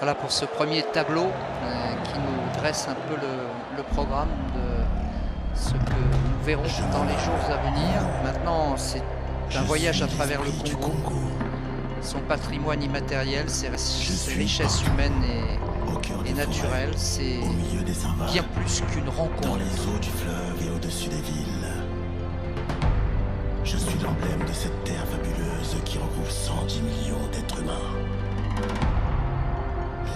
Voilà pour ce premier tableau qui nous dresse un peu le programme de ce que nous verrons dans les jours à venir. Maintenant, c'est un voyage à travers le Congo, son patrimoine immatériel, ses richesses humaines et naturelles. C'est bien plus qu'une rencontre. Dans les eaux du fleuve et au-dessus des villes. Je suis l'emblème de cette terre fabuleuse qui regroupe 110 millions d'êtres humains.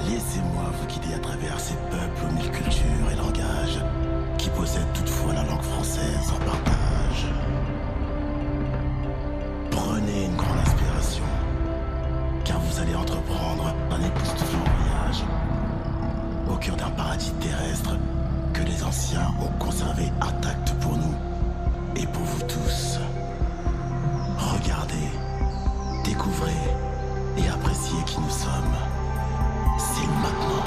Laissez-moi vous guider à travers ces peuples aux mille cultures et langages qui possèdent toutefois la langue française en partage. Prenez une grande inspiration, car vous allez entreprendre un époustouflant voyage au cœur d'un paradis terrestre que les anciens ont conservé intact pour nous et pour vous tous. Regardez, découvrez et appréciez qui nous sommes. C'est maintenant.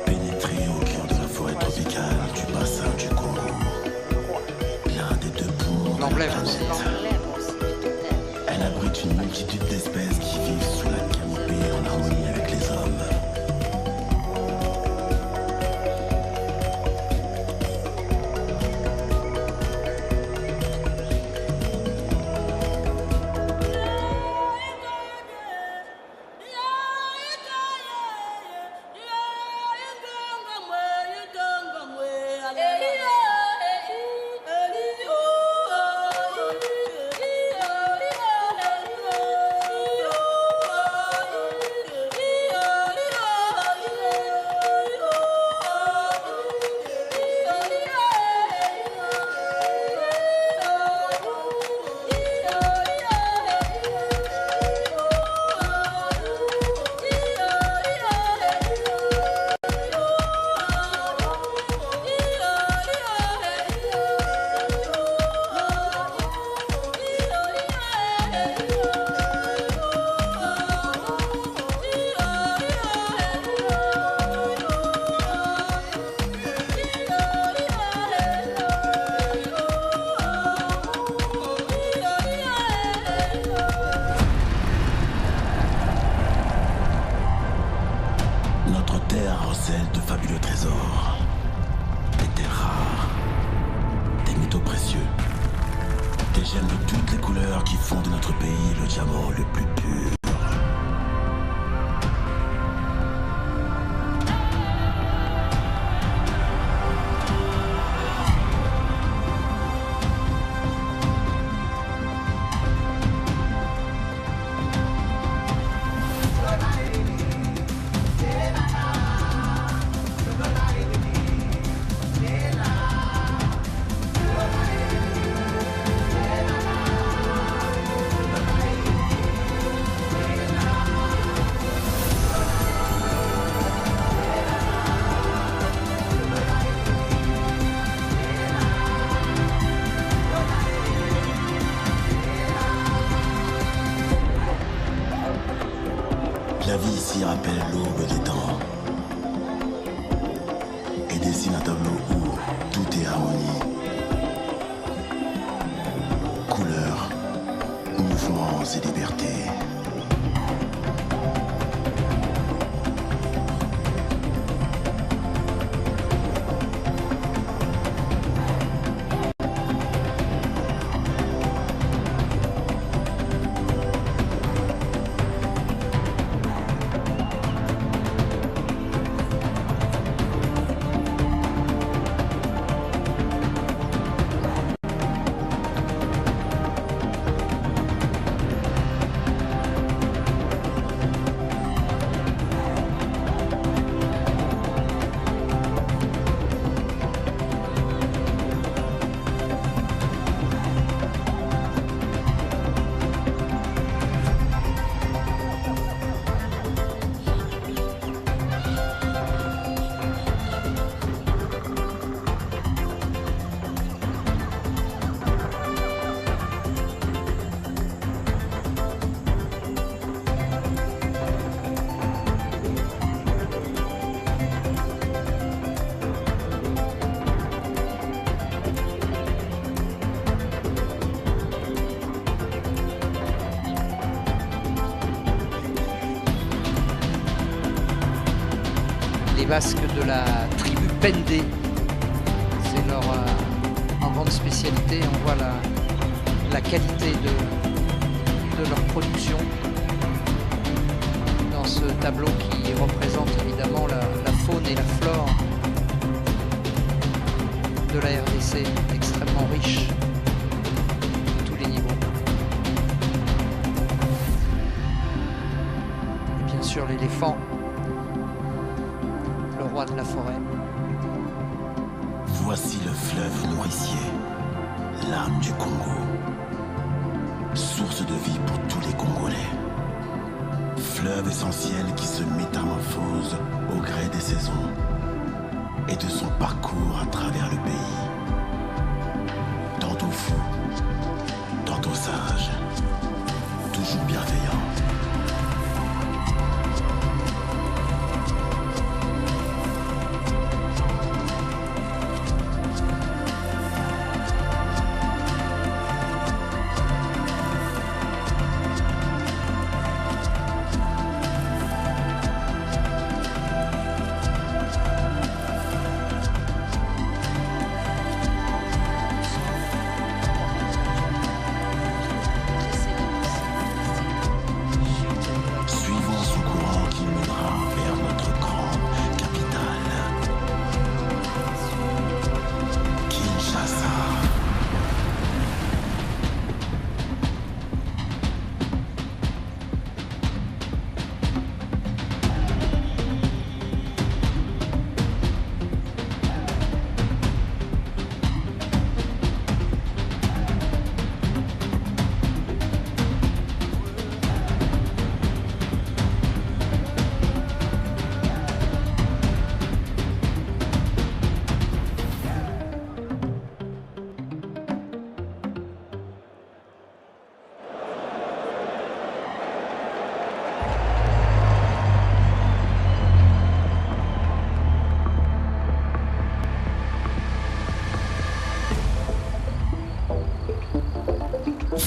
Pénétrez au cœur de la forêt tropicale du bassin du Congo. L'un des deux poumons de la L'emblème planète. aussi. Elle abrite une multitude d'espèces qui vivent sous la canopée en harmonie avec les hommes. Notre terre recèle de fabuleux trésors, des terres rares, des métaux précieux, des gemmes de toutes les couleurs qui font de notre pays le diamant le plus pur. La vie ici rappelle l'aube des temps et dessine un tableau où tout est harmonie, couleurs, mouvements et liberté. les Basques de la tribu Pendé. C'est leur en grande spécialité. On voit la qualité de leur production dans ce tableau qui représente évidemment la faune et la flore de la RDC, extrêmement riche à tous les niveaux. Et bien sûr l'éléphant, le roi de la forêt. Voici le fleuve nourricier, l'âme du Congo, source de vie pour tous les Congolais. Fleuve essentiel qui se métamorphose au gré des saisons et de son parcours à travers le pays. Tantôt fou, tantôt sage, toujours bienveillant.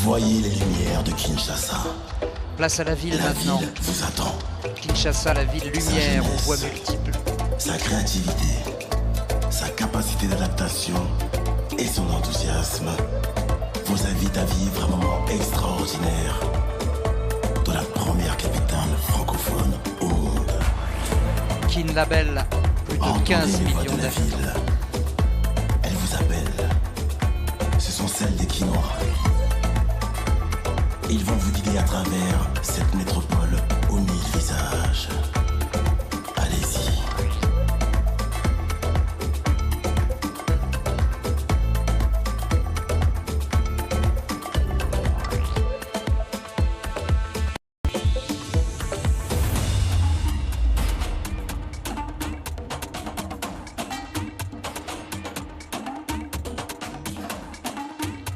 Voyez les lumières de Kinshasa. Place à la ville maintenant. La ville vous attend. Kinshasa, la ville lumière aux voies multiples. Sa créativité, sa capacité d'adaptation et son enthousiasme vous invitent à vivre un moment extraordinaire dans la première capitale francophone au monde. Kin Label, plus de 15 millions d'habitants. Elle vous appelle. Ce sont celles des Kinois. Ils vont vous guider à travers cette métropole aux 1000 visages. Allez-y.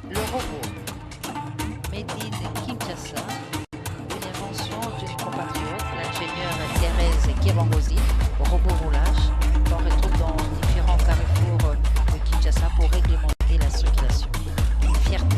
Le robot. Made in Kinshasa, une invention d'une compatriote, l'ingénieure Thérèse Kibangozi, robot roulage, qu'on retrouve dans différents carrefours de Kinshasa pour réglementer la circulation. Fierté.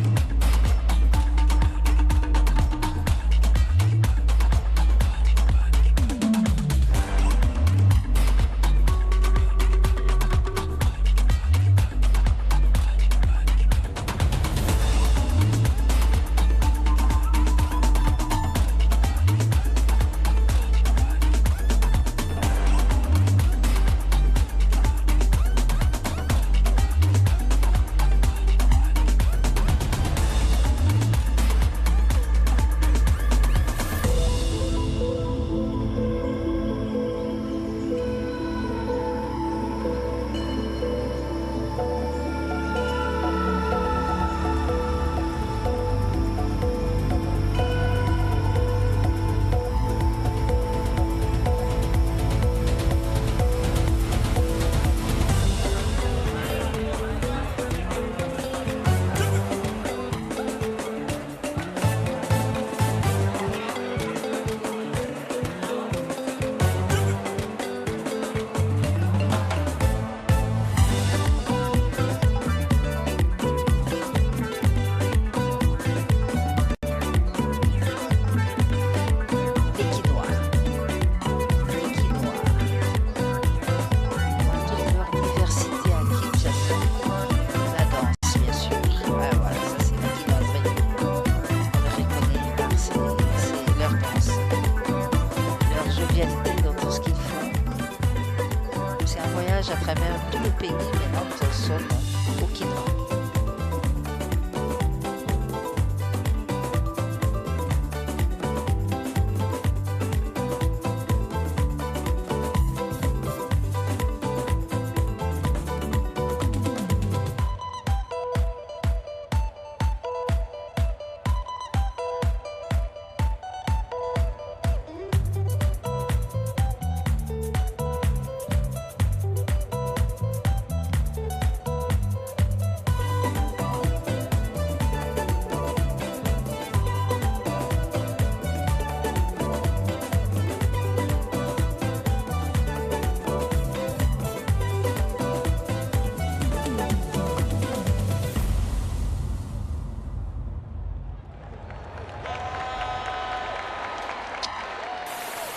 travers tout le pays, maintenant nous en sommes au Quinois.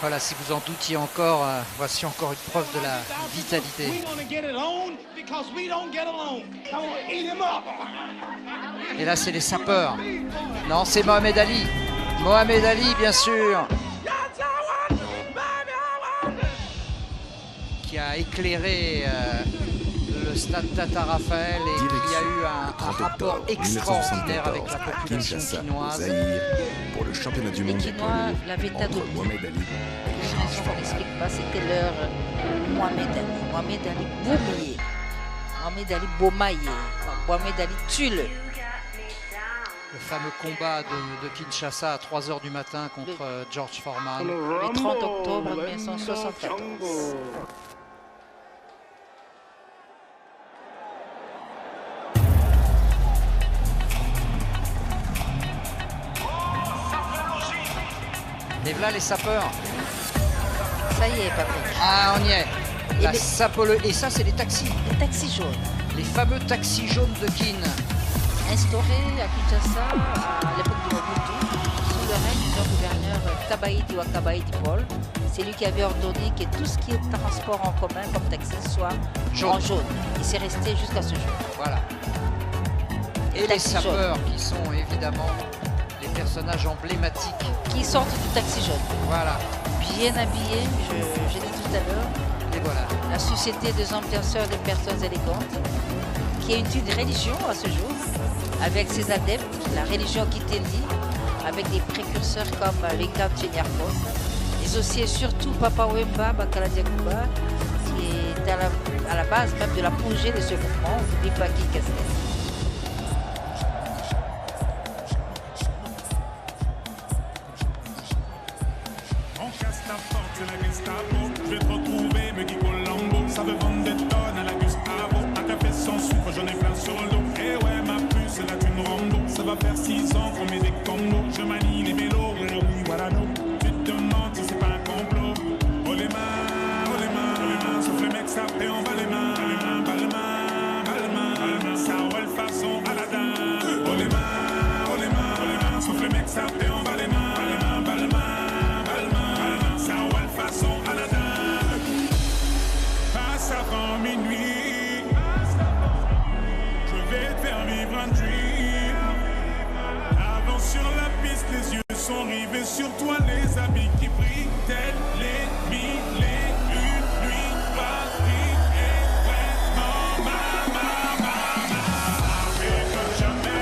Voilà, si vous en doutiez encore, voici encore une preuve de la vitalité. Et là, c'est les sapeurs. Non, c'est Mohamed Ali. Mohamed Ali, bien sûr. Qui a éclairé le stade Tata Raphaël et qui a eu un rapport extraordinaire avec la population chinoise. Pour le championnat du monde les Quinois l'avaient adopté. Mohamed Ali. Une raison qu'on n'explique pas, c'était leur Mohamed Ali. Mohamed Ali Boumaier. Mohamed Ali Bomaye. Mohamed Ali Tulle. Le fameux combat de Kinshasa à 3 h du matin contre George Foreman. Le 30 octobre 1974. Et voilà les sapeurs. Ça y est, Patrick. Ah, on y est. Et Et ça, c'est les taxis. les taxis jaunes, Les fameux taxis jaunes de Kin. instaurés à Kinshasa à l'époque de Mobutu, sous le règne d'un gouverneur Kabaïdi Wakabaïdi Paul. C'est lui qui avait ordonné que tout ce qui est transport en commun comme taxi soit en jaune. Et c'est resté jusqu'à ce jour. Voilà. Et les taxis sapeurs qui sont évidemment les personnages emblématiques. Qui sortent du taxi jaune. Voilà. Bien habillés, je l'ai dit tout à l'heure. Et voilà. La société des hommes penseurs, des personnes élégantes, qui est une religion à ce jour, avec ses adeptes, la religion Kitendi, avec des précurseurs comme Lingam Chenyarko, mais aussi et surtout Papa Wemba Bakala Diakouba, qui est à la base même de l'apogée de ce mouvement, Bipaki Kastel. Je vais te retrouver, me Guy Colombo. Ça veut vendre des tonnes à la Gustavo. Un café sans sucre, j'en ai plein sur le dos. Et ouais, ma puce, là tu me rando. Ça va faire 6 ans qu'on met des combos. Je manie les mélos, voilà nous. Tu te demandes si c'est pas un complot. Oh les mains, sauf les mecs, ça fait en bas les mains. Bas les mains, ça roule façon Aladdin. Oh les mains, sauf les mecs, ça fait en bas les mains. Avant minuit, je vais te faire vivre un dream. Avant sur la piste, les yeux sont rivés sur toi, les habits qui brillent, tels les mille et une nuits. Paris est vraiment ça fait comme jamais,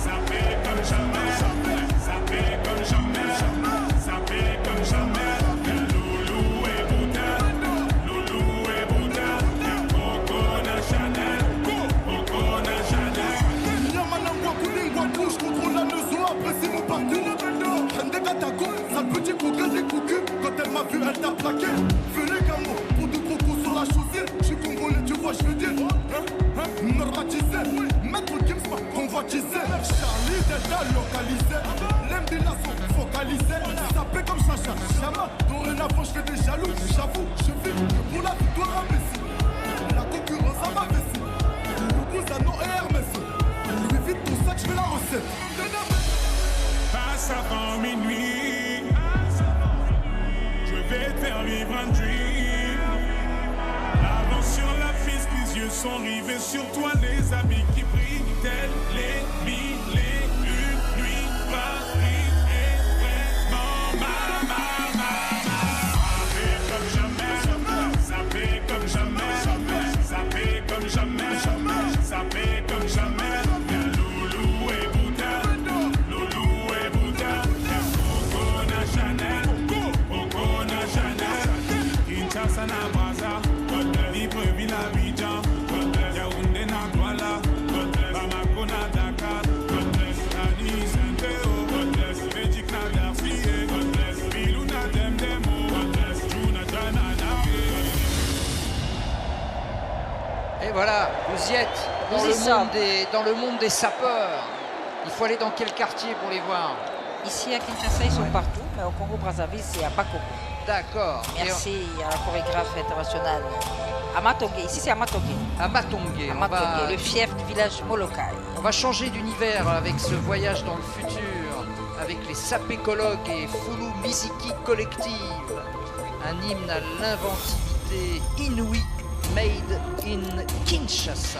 ça fait comme jamais, ça fait comme jamais, ça fait comme jamais. Quand elle m'a vu, elle t'a plaqué. Venez Gamo, pour du coco sur la chaussée. Je suis congolais, tu vois, je veux dire. Normatisé, maître Gims, convoitisé. Charlie Delta localisé. L'embila sont focalisés. Sapé comme Chacha, Chama. Dorénavant, je fais des jaloux. J'avoue, je vis pour la victoire imbécile. La concurrence à ma vessie. Le Bouzano et Hermès. Lui vite tout ça que je fais la recette. Passe avant minuit, je vais te faire vivre un dream. Avant sur la piste, les yeux sont rivés sur toi, les habits qui brillent, tels les mille et une nuits. Paris est vraiment ça fait comme jamais, ça fait comme jamais, voilà, vous y êtes dans Nous le, y sommes. dans le monde des sapeurs. Il faut aller dans quel quartier pour les voir? Ici à Kinshasa, ils sont partout, mais au Congo-Brazzaville, c'est à Bakoko. D'accord. Merci à la chorégraphe internationale Amatonge. Ici, c'est Amatonge. À Matongue. Amatonge, le fief du village Molokai. On va changer d'univers avec ce voyage dans le futur, avec les sapécologues et Fulu Miziki Collective. Un hymne à l'inventivité inouïe, made in Kinshasa.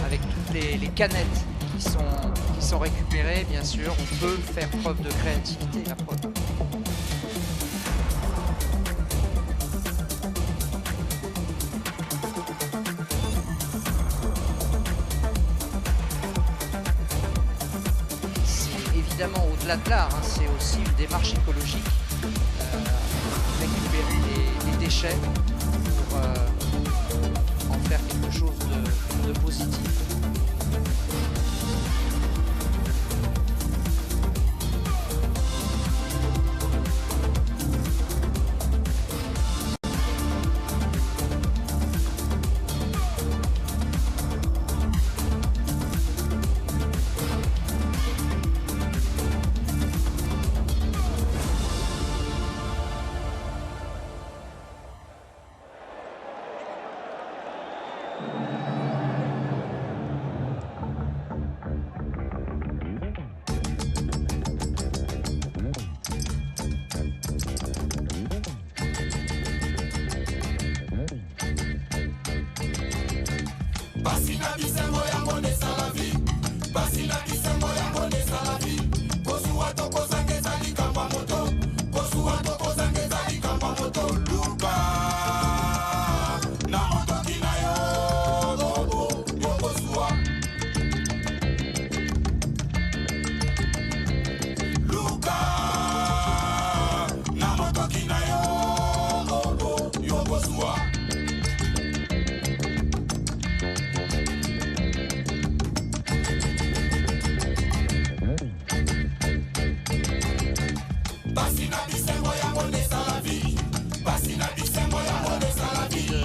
Avec toutes les canettes qui sont récupérées, bien sûr, on peut faire preuve de créativité à prod. Évidemment, au-delà de l'art, hein, c'est aussi une démarche écologique. Récupérer les déchets pour en faire quelque chose de positif.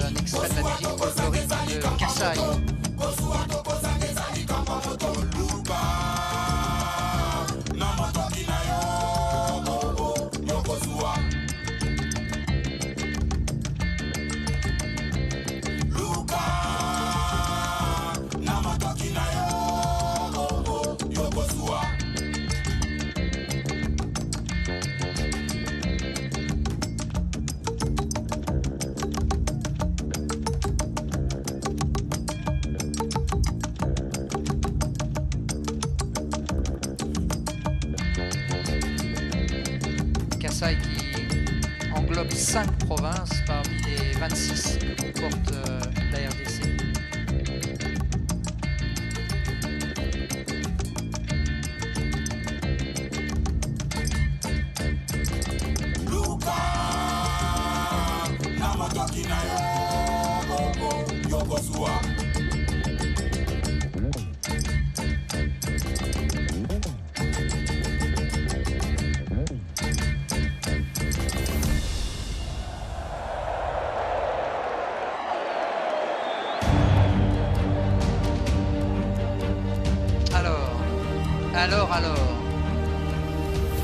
Un extrait de la musique folklorique de Kassai. Kassai qui englobe 5 provinces parmi les 26 que comporte la RDC. Alors,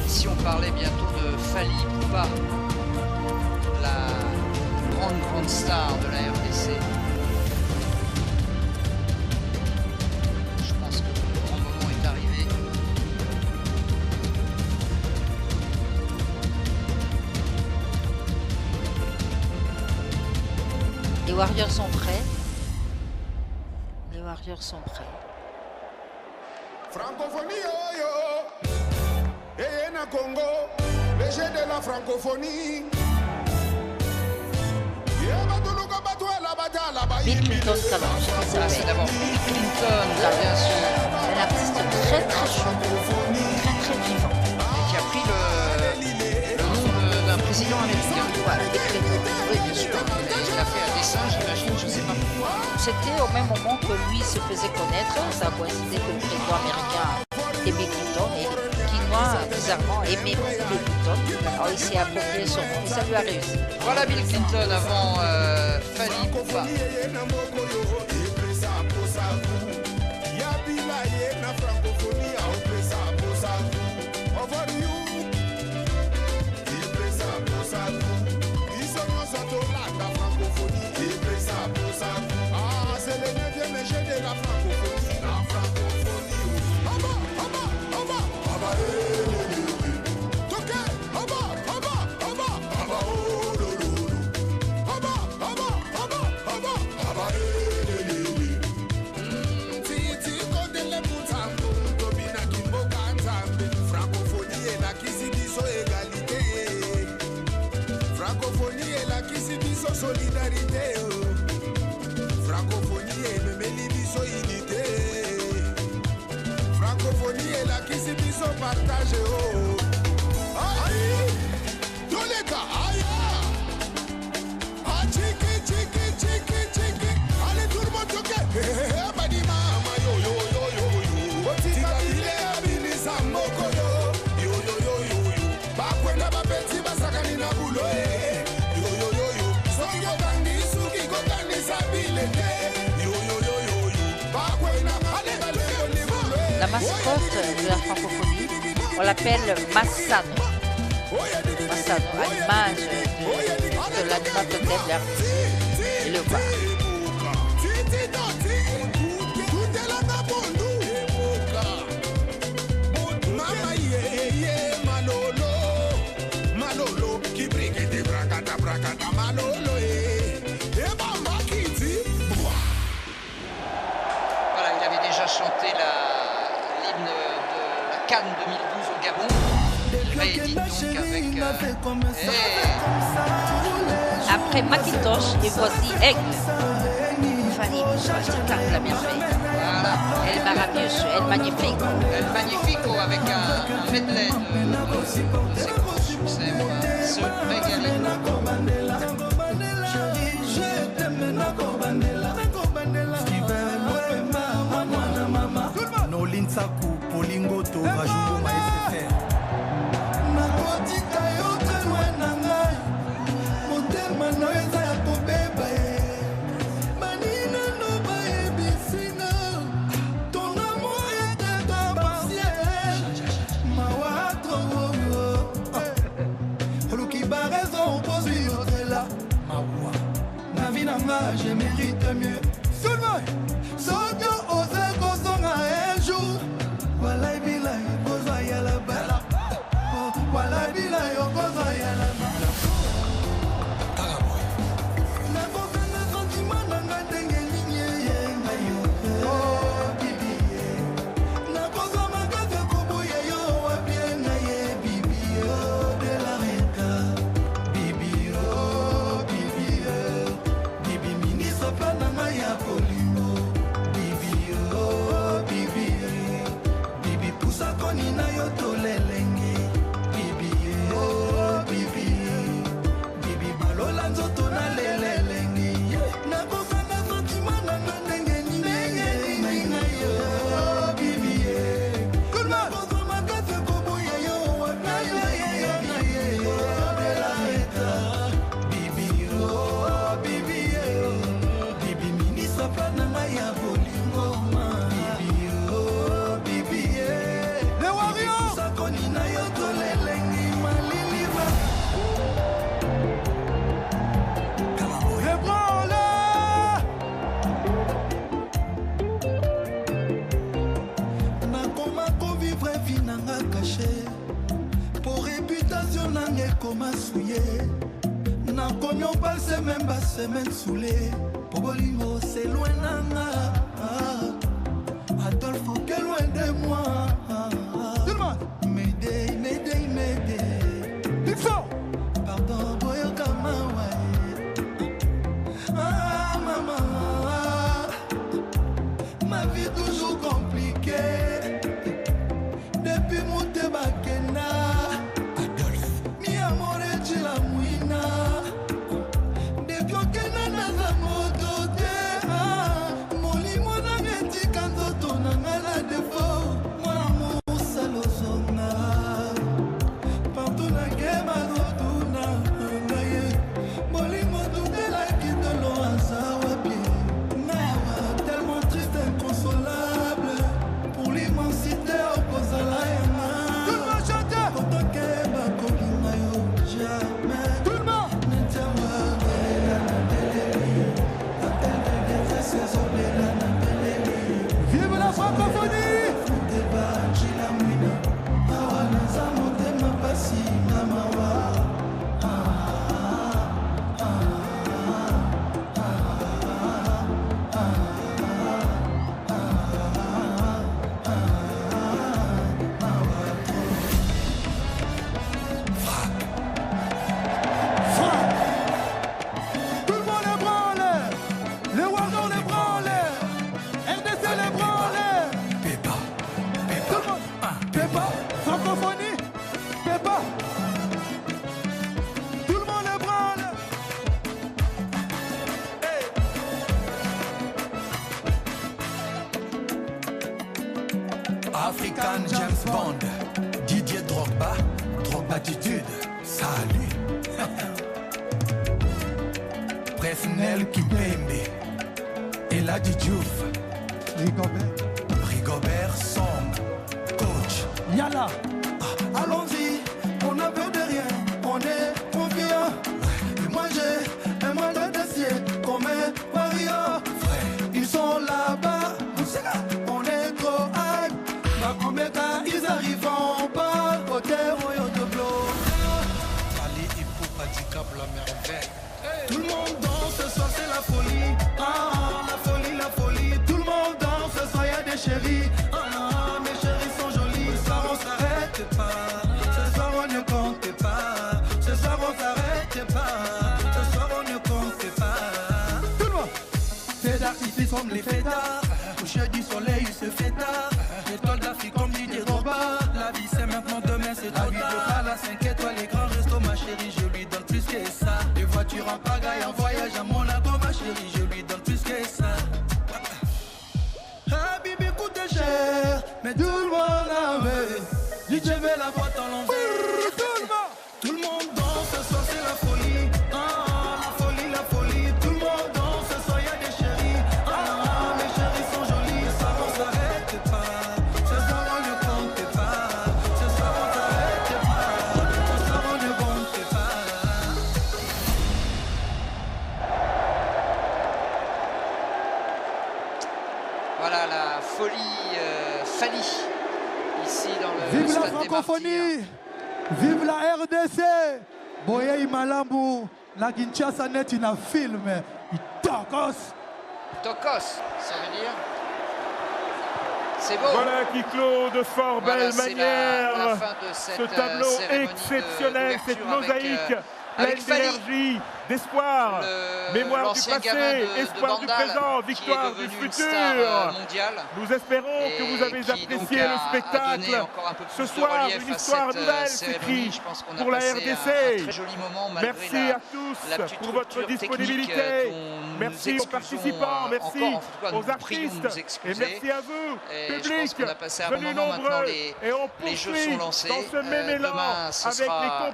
si on parlait bientôt de Fally Poupa, la grande star de la RDC, je pense que le grand moment est arrivé. Les Warriors sont prêts. Les Warriors sont prêts. Francophonie, oh yo, et na Congo, le jeu de la francophonie. Bill Clinton Calanche, Ah, c'est d'abord Bill Clinton, bien sûr, un artiste très chaud, très vivant. et qui a pris le nom d'un président américain. Voilà, Bill Clinton. Oui, bien sûr, il a fait un dessin, j'imagine, je ne sais pas pourquoi. C'était au même moment que lui se faisait connaître. Ça a coïncidé que le président américain était Bill Clinton et qu'il Chinois, bizarrement, aimait beaucoup Bill Clinton. Alors il s'est approprié son nom et ça lui a réussi. Voilà Bill Clinton avant Fally Ipupa. Solidarité, francophonie et le mélibiso unité. Francophonie et la kisibiso partage. Aïe, tous les gars, aïe, ah, tchiki, tchiki, tchiki, tchiki. Allez tout le monde, ok. Badi mama, yo, yo, yo, yo, yo. Tika bile abini samoko yo. Yo, yo, yo, yo, yo. Bakwenda bapeti basakani na bulo, La mascotte de la francophonie, on l'appelle Massano. Massano, à l'image de l'animal totem, et le bar. Voilà, il avait déjà chanté l'hymne de la Cannes 2012 au Gabon. Il réédite donc avec... Après Macintosh, et voici Aigle. Fanny, je t'aime la bien fait. Voilà. El Maravilloso, El Magnifico. El Magnifico avec un medley de ses gros succès. Se régaler. Nolinsaku, Polingoto, Rajungo, Maïsefère. Nakotika yo très loin na ngai. Motema na eza ya kobeba ye. Banina no bayebisinga. Ton amour était partiel. Mawa trop. Oluki ba raison opposé au-delà. Mawa. Ma vie na nga, je mérite mieux. Seulement, Sodio ose kozonga un jour. Voilà bila kozwa ya la bala. Voilà bila kozwa ya la bala. Na kokanga sentiment na nga ndenge nini ye ngayo. Oh bibi ye. Na kozwa makaka koboya yo wapie na ye bibi yo de la reta. Bibi yo, bibi yo. Bibi ministre plan na nga ya polimo. Bibi yo, bibi yo. Bibi pusa koni na yo tolelenge. Bibi yo, bibi yo. Bibi balola nzoto na lelelenge. Na kokanga sentiment na nga ndenge nini na yo. Bibi yo. Na kozwa makasi koboya yo wapie na ye de la reta. Bibi yo, bibi yo. Bibi ministre plan na nga ya bolingo. Bibi yo, bibi yo. Les warriors sakoni na yo tolelengi malili ba. Ébranle. Nakoma kovivre vie nanga caché. Pour réputation nanga ekoma souillé. Nakomi opase même ba semaine saoulée. Pour bolingo c'est loin nanga. Adolphe, que loin de moi. Tout le monde. M'aider, m'aider, m'aider. Il faut. Pardon, boyo kamawa. Ah, maman. Ma vie toujours compliquée. Depuis mon tebakena. Adolphe. Mi amore chila muina. Depuis okena naza motote. Molimo nangeti Pépa, francophonie, Pépa. Tout le monde est branle. African James Bond, Didier Drogba, Drogbatitude, salut. Presnel Kimpembe, Eladi Diouf, Rigobert Song, coach. Yala. Allons-y, on n'a peur de rien, on est confiant. Et moi j'ai un mandat d'acier comme un warrior. Frère, ils sont là-bas, on est trop high. Bakomeka, ils arriveront pas au terreau de bloc. Allez, il faut praticable la merveille. Tout le monde danse, ce soir c'est la folie. Ah, la folie, la folie. Tout le monde danse, ce soir y'a des chéris. Ah, mes chéris sont jolis. Ce soir on s'arrête pas. Ce soir on ne compte pas. Ce soir on s'arrête pas. Ce soir on ne compte pas. Tout le monde. Fais d'artifice comme les fêtards. Coucher du soleil, il se fait tard. L'étoile d'Afrique comme Didier Drogba. La vie c'est maintenant, demain c'est trop tard. La vie de pas la 5 étoiles, les grands restos, ma chérie, je lui donne plus que ça. Les voitures en pagaille, en voyage à Monaco, ma chérie, je lui donne plus que ça. Ah, Bibi coûte cher, mais tout le monde en veut. DJ met la boîte en l'envers. Tout le monde danse, ce soir c'est la folie. Ah, la folie, la folie. Tout le monde danse, ce soir y'a des chéris. Ah, mes chéris sont jolis. Ce soir on s'arrête pas. Ce soir on ne compte pas. Ce soir on s'arrête pas. Ce soir on ne compte pas. Voilà la folie Fali ici dans le Vive la stade des francophonie. Martyrs. Vive la RDC. Boye Imalambu. La Kinshasa net in a film. Itokos. Tokos, ça veut dire. C'est beau. Voilà qui clôt de fort Voilà, belle c'est manière la fin de cette ce tableau cérémonie exceptionnel, cette d'ouverture mosaïque avec pleine Fali. d'énergie, d'espoir, mémoire du l'ancien passé, gamin de espoir du Bandal, présent, qui est victoire du devenu une futur. star mondiale. Nous espérons Et que vous avez qui, apprécié donc, le a donné spectacle. encore un peu Ce plus de soir, relief une à histoire cette nouvelle cérémonie. s'écrit Je pense qu'on a pour la passé RDC. un très joli moment malgré Merci à tous la petite pour votre rupture technique disponibilité. dont nous Merci nous aux participants, merci encore, en tout cas, nous aux prions de nous artistes et excuser. merci à vous, Et je pense public, qu'on a passé un bon venus moment. Maintenant, nombreux. les jeux jeux sont lancés. dans ce même élan Demain, ce avec sera les évidemment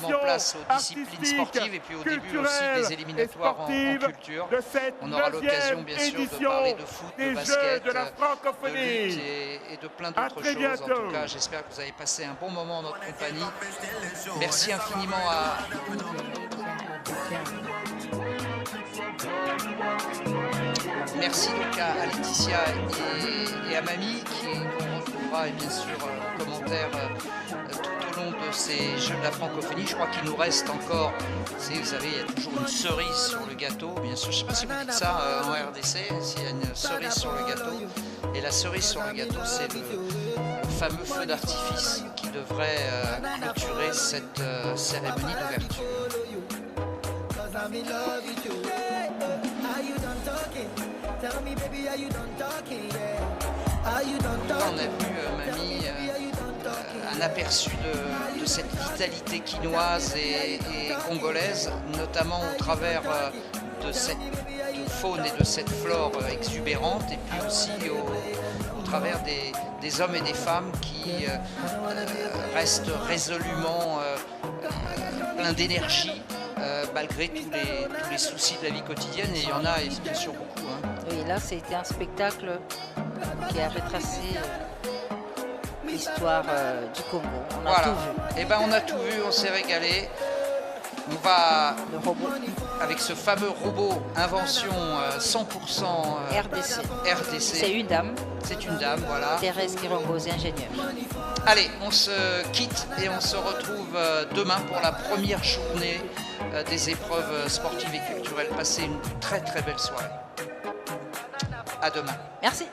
compétitions place aux disciplines artistiques, sportives et puis au début aussi culturelles des éliminatoires en et sportives culture. de cette On aura l'occasion 9e bien sûr de édition parler de foot, de des basket, Jeux de la de francophonie. lutte et de plein À d'autres très choses. En bientôt. tout cas, j'espère que vous avez passé un bon moment en notre compagnie. Merci infiniment à merci donc à Laetitia et à Mamie qui nous retrouvera et bien sûr en commentaire tout au long de ces Jeux de la francophonie. Je crois qu'il nous reste encore, vous savez, il y a toujours une cerise sur le gâteau. Bien sûr, je ne sais pas si vous dites ça en RDC, s'il y a une cerise sur le gâteau. Et la cerise sur le gâteau, c'est le fameux feu d'artifice qui devrait clôturer cette cérémonie d'ouverture. On a vu, Mamie, un aperçu de cette vitalité quinoise et congolaise, notamment au travers de cette faune et de cette flore exubérante, et puis aussi au travers des hommes et des femmes qui restent résolument pleins d'énergie malgré tous les soucis de la vie quotidienne, et il y en a bien sûr beaucoup. Hein. Oui, là, c'était un spectacle qui a retracé l'histoire du Congo. On a Voilà. tout vu. Et ben on a tout vu, on s'est régalé. On va Le robot avec ce fameux robot invention 100% RDC. RDC. C'est une dame, C'est une dame, voilà. Thérèse Kirongozi, ingénieure. Allez, on se quitte et on se retrouve demain pour la première journée des épreuves sportives et culturelles. Passez une très très belle soirée. À demain. Merci.